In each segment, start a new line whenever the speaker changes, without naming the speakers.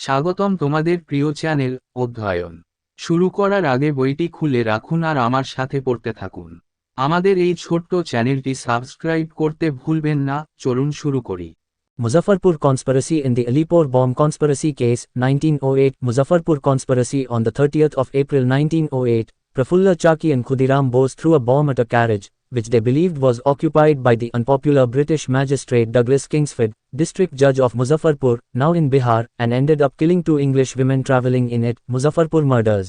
স্বাগতম তোমাদের প্রিয় চ্যানেল অধ্যয়ন শুরু করার আগে বইটি খুলে রাখুন আর আমার সাথে পড়তে থাকুন। আমাদের এই ছোট্ট চ্যানেলটি সাবস্ক্রাইব করতে ভুলবেন না। চলুন শুরু করি।
Muzaffarpur conspiracy in the Alipore bomb conspiracy case, 1908. Muzaffarpur conspiracy on the 30th of April 1908, Prafulla Chaki and Khudiram Bose threw a bomb at a carriage, which they believed was occupied by the unpopular British magistrate Douglas Kingsford, district judge of Muzaffarpur, now in Bihar, and ended up killing two English women travelling in it. Muzaffarpur murders.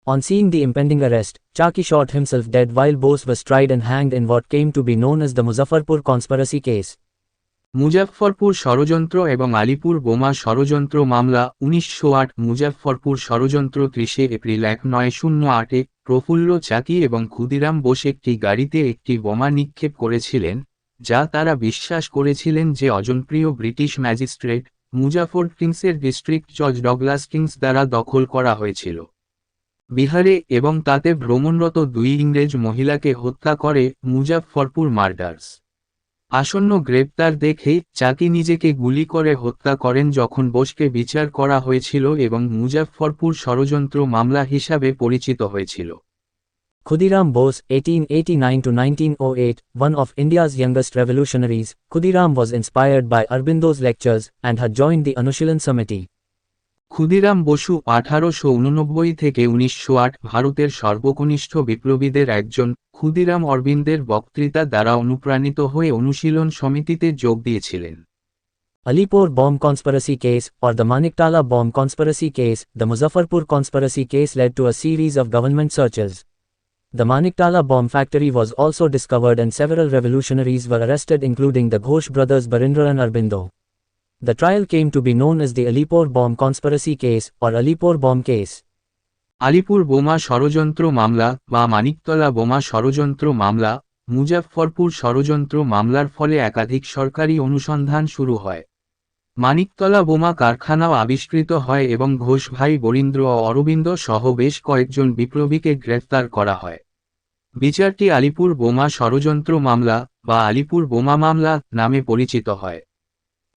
On seeing the impending arrest, Chaki shot himself dead while Bose was tried and hanged in what came to be known as the Muzaffarpur conspiracy case.
Muzaffarpur ষড়যন্ত্র এবং আলিপুর বোমা ষড়যন্ত্র মামলা 1908। মুজাফফরপুর ষড়যন্ত্র 30 April 1908-এ প্রফুল্ল চাকি এবং ক্ষুদিরাম বোস একটি গাড়িতে একটি বোমা নিক্ষেপ করেছিলেন, যা তারা বিশ্বাস করেছিলেন যে অজনপ্রিয় ব্রিটিশ ম্যাজিস্ট্রেট মুজাফর কিংসের ডিস্ট্রিক্ট জজ ডগলাস কিংস দ্বারা দখল করা হয়েছিল বিহারে, এবং তাতে ভ্রমণরত দুই ইংরেজ মহিলাকে হত্যা করে মুজাফফরপুর মার্ডার্স। আসন্ন গ্রেপ্তার দেখে চাকি নিজেকে গুলি করে হত্যা করেন যখন বোসকে বিচার করা হয়েছিল এবং মুজাফফরপুর ষড়যন্ত্র মামলা হিসাবে পরিচিত হয়েছিল।
Khudiram Bose, 1889 to 1908, one of India's youngest revolutionaries, Khudiram was inspired by Arbindo's lectures and had joined the Anushilan Samiti.
Khudiram Basu 1889 থেকে 1908 ভারতের সর্বকনিষ্ঠ বিপ্লবীদের একজন। ক্ষুদিরাম অরবিন্দের বক্তৃতা দ্বারা অনুপ্রাণিত হয়ে অনুশীলন সমিতিতে যোগ দিয়েছিলেন।
Alipore bomb conspiracy case, or the Maniktala bomb conspiracy case, the Muzaffarpur conspiracy case led to a series of government searches. The Maniktala bomb factory was also discovered and several revolutionaries were arrested, including the Ghosh brothers Barindra and Arbindo. The trial came to be known as the Alipore bomb conspiracy case, or Alipore bomb case.
Alipur বোমা ষড়যন্ত্র মামলা বা মানিকতলা বোমা ষড়যন্ত্র মামলা। মুজাফফরপুর ষড়যন্ত্র মামলার ফলে একাধিক সরকারি অনুসন্ধান শুরু হয়। মানিকতলা বোমা কারখানাও আবিষ্কৃত হয় এবং ঘোষ ভাই বরীন্দ্র ও অরবিন্দ সহ বেশ কয়েকজন বিপ্লবীকে গ্রেফতার করা হয়। বিচারটি আলিপুর বোমা ষড়যন্ত্র মামলা বা আলিপুর বোমা মামলা নামে পরিচিত হয়।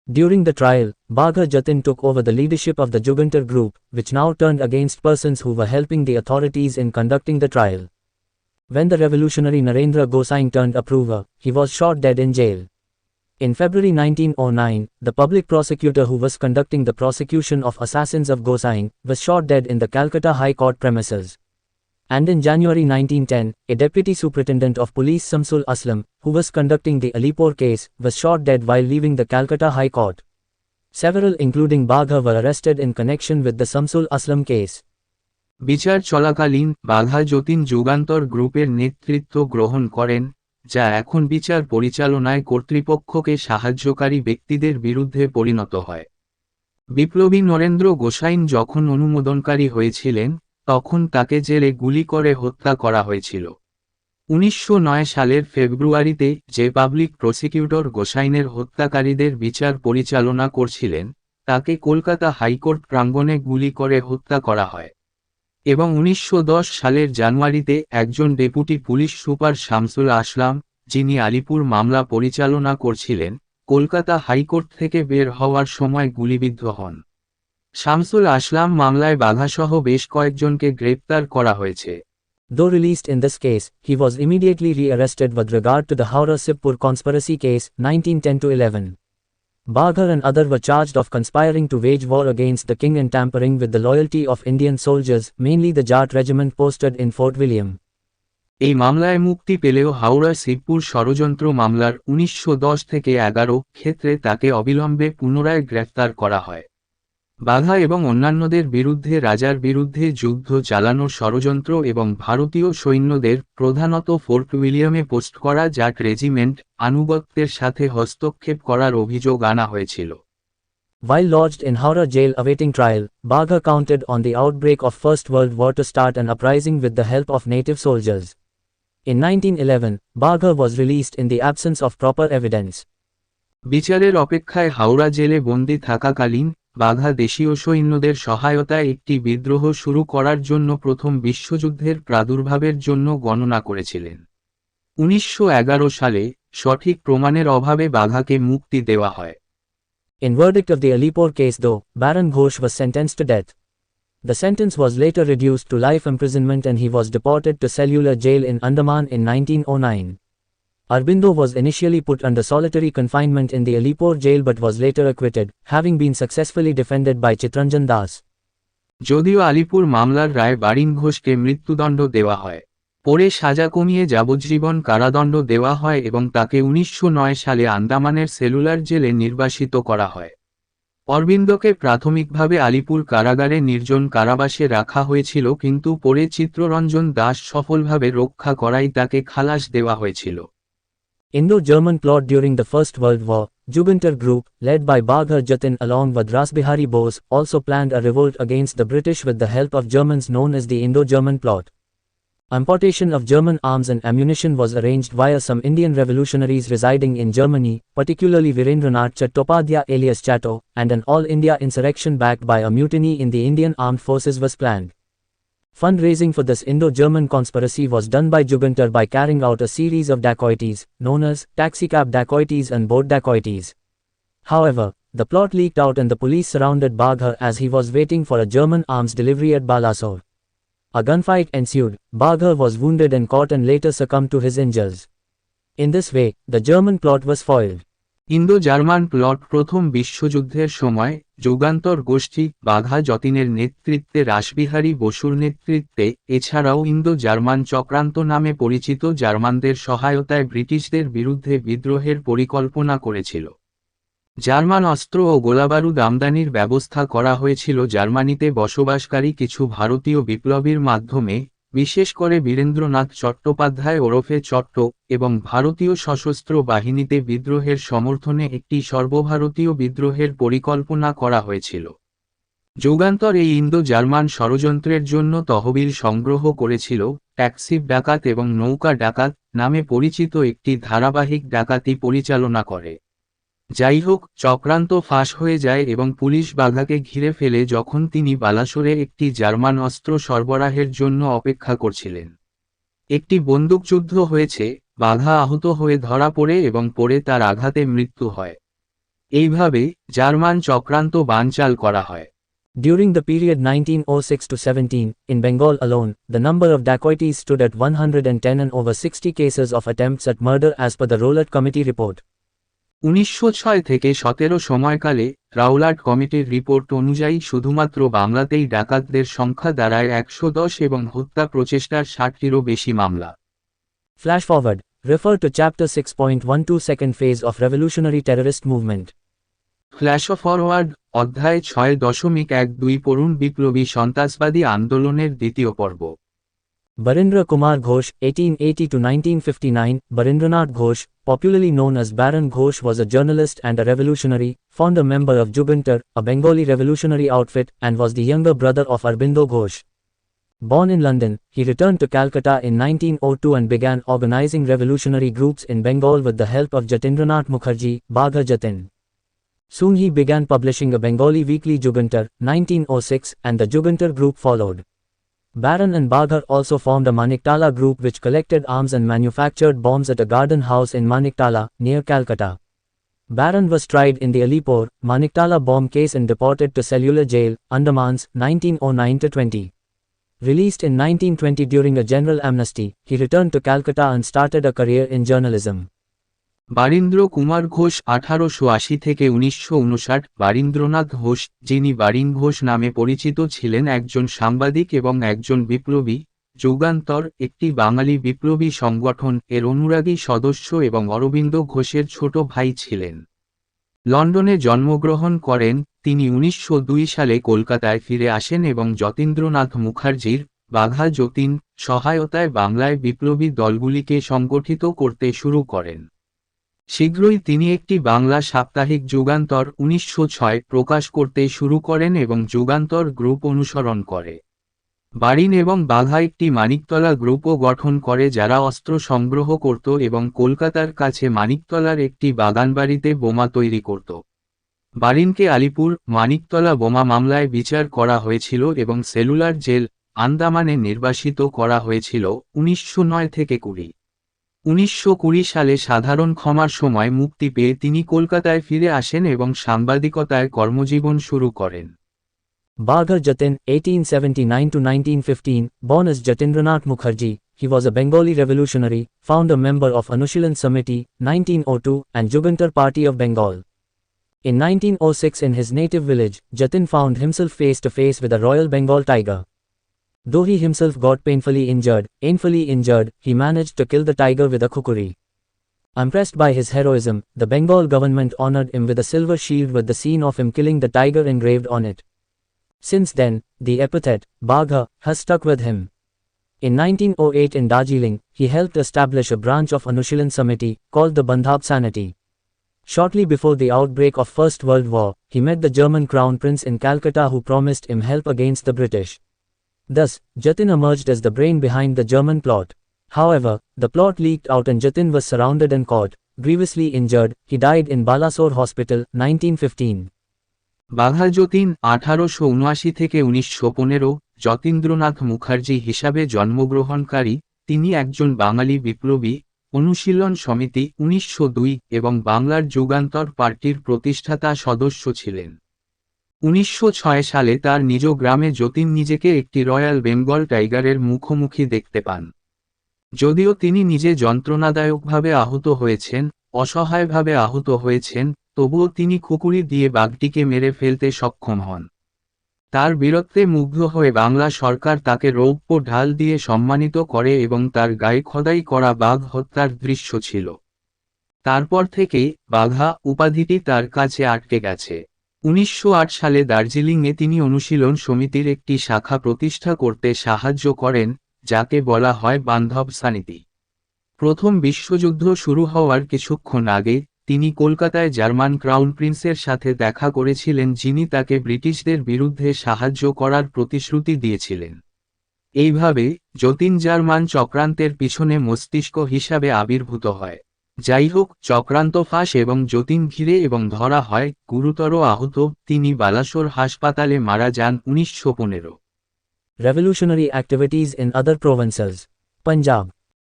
During the trial, Bagha Jatin took over the leadership of the Jugantar group, which now turned against persons who were helping the authorities in conducting the trial. When the revolutionary Narendra Gosain turned approver, he was shot dead in jail. In February 1909, the public prosecutor who was conducting the prosecution of assassins of Gosain was shot dead in the Calcutta High Court premises. And in January 1910, a deputy superintendent of police Samsul Aslam, who was conducting the Alipore case, was shot dead while leaving the Calcutta High Court. Several including Bagha were arrested in connection with the Samsul Aslam case.
বিচার চলাকালীন বাঘা যতীন যুগান্তর গ্রুপের নেতৃত্ব গ্রহণ করেন, যা এখন বিচার পরিচালনায় কর্তৃপক্ষকে সাহায্যকারী ব্যক্তিদের বিরুদ্ধে পরিণত হয়। বিপ্লবী নরেন্দ্র গোসাইন যখন অনুমোদনকারী হয়েছিলেন, তখন তাকে জেলে গুলি করে হত্যা করা হয়েছিল। 1909 সালের ফেব্রুয়ারিতে যে পাবলিক প্রসিকিউটর গোসাইনের হত্যাকারীদের বিচার পরিচালনা করছিলেন, তাকে কলকাতা হাইকোর্ট প্রাঙ্গণে গুলি করে হত্যা করা হয়। এবং 1910 সালের জানুয়ারিতে একজন ডেপুটি পুলিশ সুপার শামসুল আসলাম, যিনি আলিপুর মামলা পরিচালনা করছিলেন, কলকাতা হাইকোর্ট থেকে বের হওয়ার সময় গুলিবিদ্ধ হন। শামসুল আসলাম মামলায় বাঘাসহ বেশ কয়েকজনকে গ্রেপ্তার করা হয়েছে।
Though released in this case, he was immediately re-arrested with regard to the Howrah-Sibpur conspiracy case, 1910-11. Bagha and others were charged of conspiring to wage war against the king and tampering with the loyalty of Indian soldiers, mainly the Jat regiment posted in Fort William.
এই মামলায় মুক্তি পেলেও হাওড়া শিবপুর ষড়যন্ত্র মামলার 1910 থেকে 11 ক্ষেত্রে তাকে অবিলম্বে পুনরায় গ্রেফতার করা হয়। বাঘা এবং অন্যান্যদের বিরুদ্ধে রাজার বিরুদ্ধে যুদ্ধ চালানোর ষড়যন্ত্র এবং ভারতীয় সৈন্যদের প্রধানত ফোর্ট উইলিয়ামে পোস্ট করা জাট রেজিমেন্ট আনুগত্যের সাথে হস্তক্ষেপ করার অভিযোগ আনা হয়েছিল।
While lodged in Howrah jail awaiting trial, Bagha counted on the outbreak of First World War to start an uprising with the help of native soldiers. In 1911, Bagha was released in the absence of proper evidence.
বিচারের অপেক্ষায় হাওড়া জেলে বন্দী থাকাকালীন বাঘা দেশীয় সৈন্যদের সহায়তায় একটি বিদ্রোহ শুরু করার জন্য প্রথম বিশ্বযুদ্ধের প্রাদুর্ভাবের জন্য গণনা করেছিলেন। 1911 সালে সঠিক প্রমাণের অভাবে বাঘাকে মুক্তি দেওয়া হয়।
In verdict of the Alipur case though, Baron Ghosh was sentenced to death. The sentence was later reduced to life imprisonment and he was deported to cellular jail in Andaman in 1909. Aurobindo was initially put under solitary confinement in the Alipur jail but was later acquitted, having been successfully defended by Chitranjan Das.
যদিও আলিপুর মামলার রায় বারিন ঘোষকে মৃত্যুদণ্ড দেওয়া হয়, পরে সাজা কমিয়ে যাবজ্জীবন কারাদণ্ড দেওয়া হয় এবং তাকে 1909 সালে আন্দামানের সেলুলার জেলে নির্বাসিত করা হয়। অরবিন্দকে প্রাথমিকভাবে আলিপুর কারাগারে নির্জন কারাবাসে রাখা হয়েছিল কিন্তু পরে চিত্তরঞ্জন দাস সফলভাবে রক্ষা করায় তাকে খালাস দেওয়া হয়েছিল।
Indo-German plot during the First World War, Jugantar group, led by Baghar Jatin along with Rasbihari Bose, also planned a revolt against the British with the help of Germans known as the Indo-German plot. Importation of German arms and ammunition was arranged via some Indian revolutionaries residing in Germany, particularly Virendranath Chattopadhyay alias Chatto, and an all-India insurrection backed by a mutiny in the Indian armed forces was planned. Fundraising for this Indo-German conspiracy was done by Jugantar by carrying out a series of dacoities, known as taxicab dacoities and boat dacoities. However, the plot leaked out and the police surrounded Baghar as he was waiting for a German arms delivery at Balasore. A gunfight ensued, Baghar was wounded and caught and later succumbed to his injuries. In this way, the German plot was foiled.
Indo German plot প্রথম বিশ্বযুদ্ধের সময় যুগান্তর গোষ্ঠী বাঘা যতীনের নেতৃত্বে রাসবিহারী বসুর নেতৃত্বে এছাড়াও Indo German চক্রান্ত নামে পরিচিত জার্মানদের সহায়তায় ব্রিটিশদের বিরুদ্ধে বিদ্রোহের পরিকল্পনা করেছিল। জার্মান অস্ত্র ও গোলাবারুদ আমদানির ব্যবস্থা করা হয়েছিল জার্মানিতে বসবাসকারী কিছু ভারতীয় বিপ্লবীর মাধ্যমে, বিশেষ করে বীরেন্দ্রনাথ চট্টোপাধ্যায় ওরফে চট্ট এবং ভারতীয় সশস্ত্র বাহিনীতে বিদ্রোহের সমর্থনে একটি সর্বভারতীয় বিদ্রোহের পরিকল্পনা করা হয়েছিল। যুগান্তর এই ইন্দো জার্মান ষড়যন্ত্রের জন্য তহবিল সংগ্রহ করেছিল, ট্যাক্সি ডাকাত এবং নৌকা ডাকাত নামে পরিচিত একটি ধারাবাহিক ডাকাতি পরিচালনা করে। যাই হোক, চক্রান্ত ফাঁস হয়ে যায় এবং পুলিশ বাঘাকে ঘিরে ফেলে যখন তিনি বালাসোরে একটি জার্মান অস্ত্র সরবরাহের জন্য অপেক্ষা করছিলেন। একটি বন্দুকযুদ্ধ হয়েছে, বাঘা আহত হয়ে ধরা পড়ে এবং পরে তার আঘাতে মৃত্যু হয়। এইভাবে জার্মান চক্রান্ত বানচাল করা হয়।
During the period 1906 to 17, in Bengal alone, the number of dacoities stood at 110 and over 60 cases of attempts at murder as per the Rowlatt Committee report.
1906 থেকে 17 সময়কালে রাওলাট কমিটির রিপোর্ট অনুযায়ী শুধুমাত্র বাংলাতেই ডাকাতদের সংখ্যা দাঁড়ায় 110 এবং হত্যা প্রচেষ্টার 60টিরও বেশি মামলা।
Flash forward, refer to chapter 6.12 second phase of revolutionary terrorist movement.
Flash forward, অধ্যায় 6.12 পড়ুন বিপ্লবী সন্ত্রাসবাদী আন্দোলনের দ্বিতীয় পর্ব।
Barindra Kumar Ghosh, 1880 to 1959, Barindranath Ghosh, popularly known as Baron Ghosh, was a journalist and a revolutionary, founder member of Jugantar, a Bengali revolutionary outfit, and was the younger brother of Aurobindo Ghosh. Born in London, he returned to Calcutta in 1902 and began organizing revolutionary groups in Bengal with the help of Jatindranath Mukherjee, Baghar Jatin. Soon he began publishing a Bengali weekly Jugantar, 1906, and the Jugantar group followed. Baron and Baghar also formed a Maniktala group which collected arms and manufactured bombs at a garden house in Maniktala, near Calcutta. Baron was tried in the Alipur, Maniktala bomb case and deported to cellular jail, Andamans, 1909-20. Released in 1920 during a general amnesty, he returned to Calcutta and started a career in journalism.
Barindra Kumar Ghosh 1880 থেকে 1959। বারীন্দ্রনাথ ঘোষ, যিনি বারিন ঘোষ নামে পরিচিত ছিলেন, একজন সাংবাদিক এবং একজন বিপ্লবী। যুগান্তর, একটি বাঙালি বিপ্লবী সংগঠন, এর অনুরাগী সদস্য এবং অরবিন্দ ঘোষের ছোট ভাই ছিলেন। লন্ডনে জন্মগ্রহণ করেন, তিনি 1902 সালে কলকাতায় ফিরে আসেন এবং যতীন্দ্রনাথ মুখার্জির বাঘা যতীন সহায়তায় বাংলায় বিপ্লবী দলগুলিকে সংগঠিত করতে শুরু করেন। শীঘ্রই তিনি একটি বাংলা সাপ্তাহিক যুগান্তর 1906 প্রকাশ করতে শুরু করেন এবং যুগান্তর গ্রুপ অনুসরণ করে। বারিন এবং বাঘা একটি মানিকতলা গ্রুপও গঠন করে যারা অস্ত্র সংগ্রহ করত এবং কলকাতার কাছে মানিকতলার একটি বাগানবাড়িতে বোমা তৈরি করত। বারিনকে আলিপুর, মানিকতলা বোমা মামলায় বিচার করা হয়েছিল এবং সেলুলার জেল, আন্দামানে নির্বাসিত করা হয়েছিল 1909 থেকে 20। 1920 সালে সাধারণ ক্ষমার সময় মুক্তি পেয়ে তিনি কলকাতায় ফিরে আসেন এবং সাংবাদিকতায় কর্মজীবন শুরু করেন।
Bagha Jatin, 1879 to 1915, born as Jatindranath Mukherjee, he was a Bengali revolutionary, founder member of Anushilan Samiti, 1902, and Jugantar Party of Bengal. In 1906 in his native village, Jatin found himself face to face with a Royal Bengal tiger. Though he himself got painfully injured, he managed to kill the tiger with a kukuri. Impressed by his heroism, the Bengal government honored him with a silver shield with the scene of him killing the tiger engraved on it. Since then, the epithet, Bagha, has stuck with him. In 1908 in Darjeeling, he helped establish a branch of Anushilan Samiti, called the Bandhab Sanity. Shortly before the outbreak of First World War, he met the German Crown Prince in Calcutta who promised him help against the British. Thus, Jatin emerged as the brain behind the German plot. However, the plot leaked out and Jatin was surrounded and caught, grievously injured. He died in Balasore Hospital, 1915.
Bagha Jatin 1879 থেকে 1915 যতীন্দ্রনাথ মুখার্জি হিসাবে জন্মগ্রহণকারী, তিনি একজন বাঙালি বিপ্লবী, অনুশীলন সমিতি 1902 এবং বাংলার যুগান্তর পার্টির প্রতিষ্ঠাতা সদস্য ছিলেন। 1906 সালে তার নিজ গ্রামে যতীন নিজেকে একটি রয়্যাল বেঙ্গল টাইগারের মুখোমুখি দেখতে পান। যদিও তিনি নিজে যন্ত্রণাদায়কভাবে আহত হয়েছেন, অসহায়ভাবে আহত হয়েছেন, তবুও তিনি খুকুরি দিয়ে বাঘটিকে মেরে ফেলতে সক্ষম হন। তার বীরত্বে মুগ্ধ হয়ে বাংলা সরকার তাকে রৌপ্য ঢাল দিয়ে সম্মানিত করে এবং তার গায়ে খোদাই করা বাঘ হত্যার দৃশ্য ছিল। তারপর থেকেই বাঘা উপাধিটি তার কাছে আটকে গেছে। 1908 সালে দার্জিলিংয়ে তিনি অনুশীলন সমিতির একটি শাখা প্রতিষ্ঠা করতে সাহায্য করেন, যাকে বলা হয় বান্ধব সানিতি। প্রথম বিশ্বযুদ্ধ শুরু হওয়ার কিছুক্ষণ আগে তিনি কলকাতায় জার্মান ক্রাউন প্রিন্সের সাথে দেখা করেছিলেন, যিনি তাকে ব্রিটিশদের বিরুদ্ধে সাহায্য করার প্রতিশ্রুতি দিয়েছিলেন। এইভাবে যতীন জার্মান চক্রান্তের পিছনে মস্তিষ্ক হিসাবে আবির্ভূত হয়। যাই হোক, চক্রান্ত ফাঁস এবং যতীন ঘিরে এবং ধরা হয়, গুরুতর আহত, তিনি বালাসোর হাসপাতালে মারা যান 1915।
Revolutionary activities in other provinces. Punjab.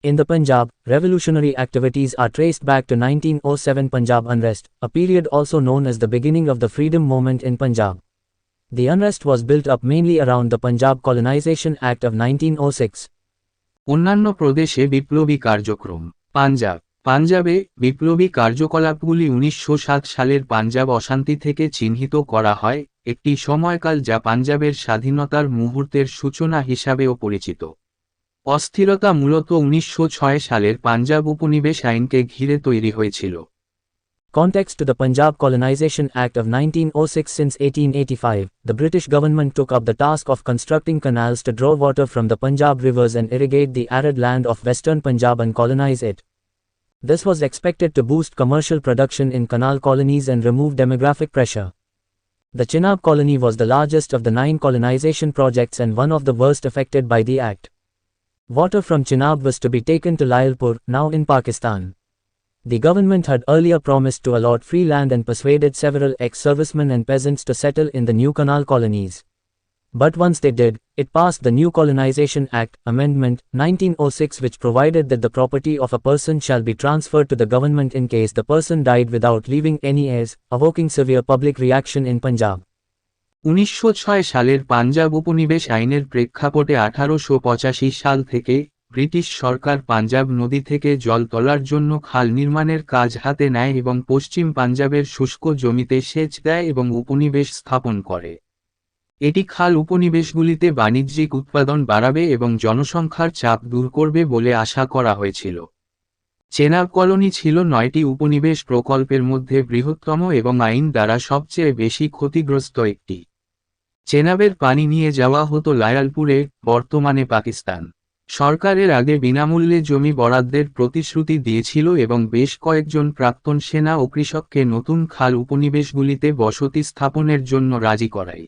In the Punjab, revolutionary activities are traced back to 1907 Punjab unrest, a period also known as the beginning of the freedom movement in Punjab. The unrest was built up mainly around the Punjab Colonization Act of 1906.
অন্যান্য প্রদেশে বিপ্লবী কার্যক্রম। পাঞ্জাবে বিপ্লবী কার্যকলাপগুলি 1907 সালের পাঞ্জাব অশান্তি থেকে চিহ্নিত করা হয়, একটি সময়কাল যা পাঞ্জাবের স্বাধীনতার মুহূর্তের সূচনা হিসাবেও পরিচিত। অস্থিরতা মূলত 1906 সালের পাঞ্জাব উপনিবেশ আইনকে ঘিরে তৈরি হয়েছিল।
Context to the Punjab Colonization Act of 1906. Since 1885, the British government took up the task of constructing canals to draw water from the Punjab rivers and irrigate the arid land of western Punjab and colonize it. This was expected to boost commercial production in canal colonies and remove demographic pressure. The Chenab colony was the largest of the 9 colonization projects and one of the worst affected by the act. Water from Chenab was to be taken to Lyalpur, now in Pakistan. The government had earlier promised to allot free land and persuaded several ex-servicemen and peasants to settle in the new canal colonies. But once they did, it passed the New Colonization Act, Amendment, 1906, which provided that the property of a person shall be transferred to the government in case the person died without leaving any heirs, evoking severe public reaction in Punjab.
1906 সালের পাঞ্জাব উপনিবেশ আইনের প্রেক্ষাপটে 1885 সাল থেকে British সরকার পাঞ্জাব নদী থেকে জল তোলার জন্য খাল নির্মাণের কাজ হাতে নেয় এবং পশ্চিম পাঞ্জাবের শুষ্ক জমিতে সেচ দেয় এবং উপনিবেশ স্থাপন করে। এটি খাল উপনিবেশগুলিতে বাণিজ্যিক উৎপাদন বাড়াবে এবং জনসংখ্যার চাপ দূর করবে বলে আশা করা হয়েছিল। চেনাব কলোনি ছিল 9টি উপনিবেশ প্রকল্পের মধ্যে বৃহত্তম এবং আইন দ্বারা সবচেয়ে বেশি ক্ষতিগ্রস্ত একটি। চেনাবের পানি নিয়ে যাওয়া হতো লায়ালপুরে, বর্তমানে পাকিস্তান। সরকারের আগে বিনামূল্যে জমি বরাদ্দের প্রতিশ্রুতি দিয়েছিল এবং বেশ কয়েকজন প্রাক্তন সেনা ও কৃষককে নতুন খাল উপনিবেশগুলিতে বসতি স্থাপনের জন্য রাজি করায়।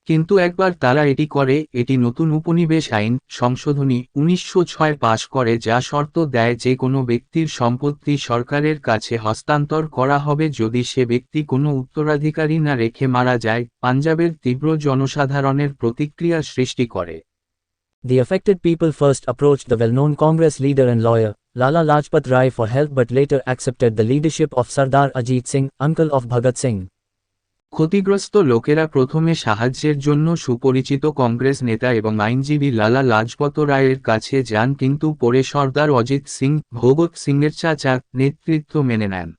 কিন্তু একবার তারা এটি করে, এটি নতুন উপনিবেশ আইন সংশোধনী 1906 পাশ করে, যা শর্ত দেয় যে কোনো ব্যক্তির সম্পত্তি সরকারের কাছে হস্তান্তর করা হবে যদি সে ব্যক্তি কোনো উত্তরাধিকারী না রেখে মারা যায়। পাঞ্জাবের তীব্র জনসাধারণের প্রতিক্রিয়া সৃষ্টি করে।
The affected people first approached the well-known Congress leader and lawyer, Lala Lajpat Rai for help but later accepted the leadership of Sardar Ajit Singh, uncle of Bhagat Singh.
ক্ষতিগ্রস্ত লোকেরা প্রথমে সাহায্যের জন্য সুপরিচিত কংগ্রেস নেতা এবং আইনজীবী লালা লাজপত রায়ের কাছে যান, কিন্তু পরে সর্দার অজিত সিং, ভগৎ সিংয়ের চাচা, নেতৃত্ব মেনে নেন।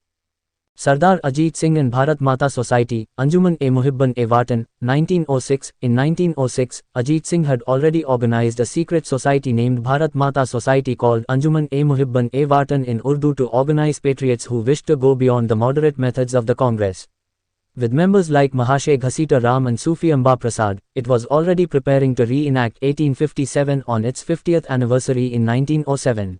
Sardar Ajit Singh and Bharat Mata Society, Anjuman-e-Muhibban-e-Watan, 1906. In 1906, Ajit Singh had already organized a secret society named Bharat Mata Society called Anjuman-e-Muhibban-e-Watan in Urdu to organize patriots who wished to go beyond the moderate methods of the Congress. With members like Mahashay Ghasita Ram and Sufi Amba Prasad, it was already preparing to reenact 1857 on its 50th anniversary in 1907.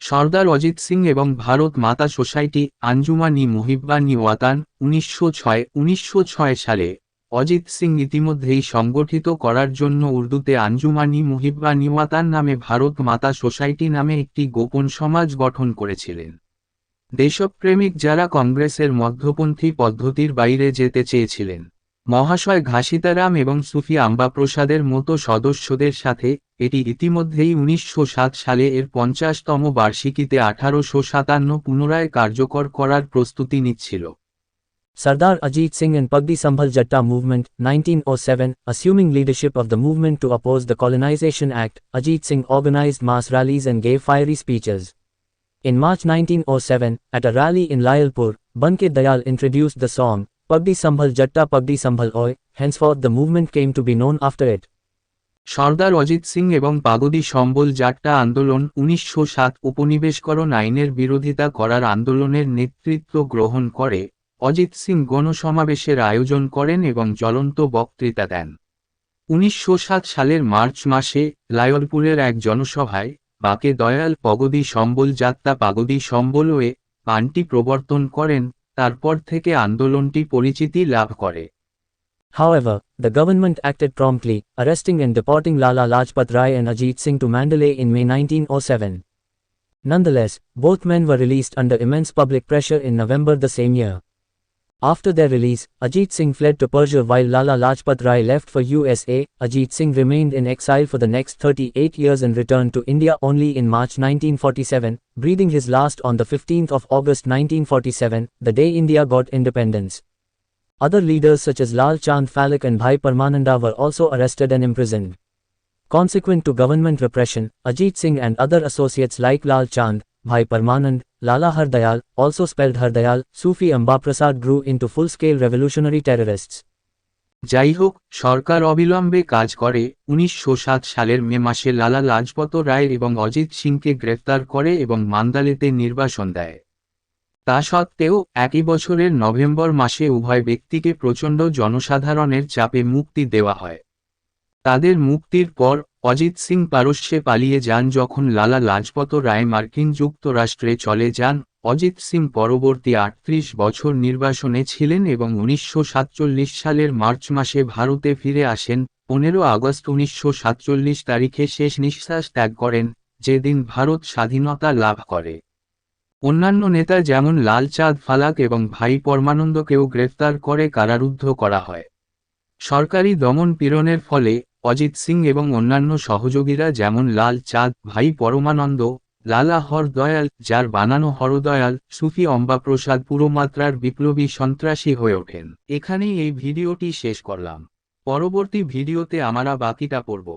সর্দার অজিত সিং এবং ভারত মাতা society, আঞ্জুমান-ই-মুহিব্বান-ই-ওয়াতান, 1906 সালে অজিত সিং ইতিমধ্যেই সংগঠিত করার জন্য উর্দুতে আঞ্জুমান-ই-মুহিব্বান-ই-ওয়াতান নামে ভারত মাতা সোসাইটি নামে একটি গোপন সমাজ গঠন করেছিলেন। দেশপ্রেমিক যারা কংগ্রেসের মধ্যপন্থী পদ্ধতির বাইরে যেতে চেয়েছিলেন। মহাশয় ঘাসিতারাম এবং সুফি আম্বা প্রসাদের মতো সদস্যদের সাথে, এটি ইতিমধ্যেই 1907 সালে এর 50তম বার্ষিকীতে 1857 পুনরায় কার্যকর করার প্রস্তুতি নিচ্ছিল।
Sardar Ajit Singh and Pagdi Sambhal Jatta movement, 1907. Assuming leadership of the movement to oppose the Colonization Act, Ajit Singh organized mass rallies and gave fiery speeches. In March 1907, at a rally in Layalpur, Banke Dayal introduced the song, Pagdi Sambhal Jatta Pagdi Sambhal Oy. Henceforth the movement came to be known after it.
সর্দার অজিত সিং এবং পাগদি সম্বল জাট্টা আন্দোলন 1907 উপনিবেশকরণ আইনের বিরোধিতা করার আন্দোলনের নেতৃত্ব গ্রহণ করে। অজিত সিং গণসমাবেশের আয়োজন করেন এবং জ্বলন্ত বক্তৃতা দেন। 1907 সালের মার্চ মাসে লায়লপুরের এক জনসভায় বাকে দয়াল পগদি সম্বল যাত্রা পাগদি সম্বল ওয়ে গানটি প্রবর্তন করেন। তারপর থেকে আন্দোলনটি পরিচিতি লাভ করে।
However, the government acted promptly, arresting and deporting Lala Lajpat Rai and Ajit Singh to Mandalay in May 1907. Nonetheless, both men were released under immense public pressure in November the same year. After their release, Ajit Singh fled to Persia while Lala Lajpat Rai left for USA. Ajit Singh remained in exile for the next 38 years and returned to India only in March 1947, breathing his last on the 15th of August 1947, the day India got independence. Other leaders such as Lal Chand Phalik and Bhai Parmananda were also arrested and imprisoned. Consequent to government repression, Ajit Singh and other associates like Lal Chand, Bhai Parmanand, Lala Hardayal, also spelled Hardayal, Sufi Amba Prasad grew into full-scale revolutionary terrorists.
যাই হোক, সরকার অবিলম্বে কাজ করে। 1907 সালের মে মাসে লালা লাজপত রায় এবং অজিত সিংকে গ্রেফতার করে এবং মান্দালেতে নির্বাসন দেয়। তা সত্ত্বেও একই বছরের নভেম্বর মাসে উভয় ব্যক্তিকে প্রচণ্ড জনসাধারণের চাপে মুক্তি দেওয়া হয়। তাদের মুক্তির পর অজিত সিং পারস্যে পালিয়ে যান। যখন লালা লাজপত রায় মার্কিন যুক্তরাষ্ট্রে চলে যান, অজিত সিং পরবর্তী 38 বছর নির্বাসনে ছিলেন এবং 1947 সালের মার্চ মাসে ভারতে ফিরে আসেন। 15 আগস্ট 1947 তারিখে শেষ নিঃশ্বাস ত্যাগ করেন, যেদিন ভারত স্বাধীনতা লাভ করে। অন্যান্য নেতা যেমন লাল চাঁদ ফালাক এবং ভাই পরমানন্দকেও গ্রেফতার করে কারারুদ্ধ করা হয়। সরকারি দমন পীড়নের ফলে অজিত সিং এবং অন্যান্য সহযোগীরা যেমন লাল চাঁদ, ভাই পরমানন্দ, লালা হরদয়াল যার বানানো হরদয়াল, সুফি অম্বা প্রসাদ পুরোমাত্রার বিপ্লবী সন্ত্রাসী হয়ে ওঠেন। এখানেই এই ভিডিওটি শেষ করলাম। পরবর্তী ভিডিওতে আমরা বাকিটা পড়ব।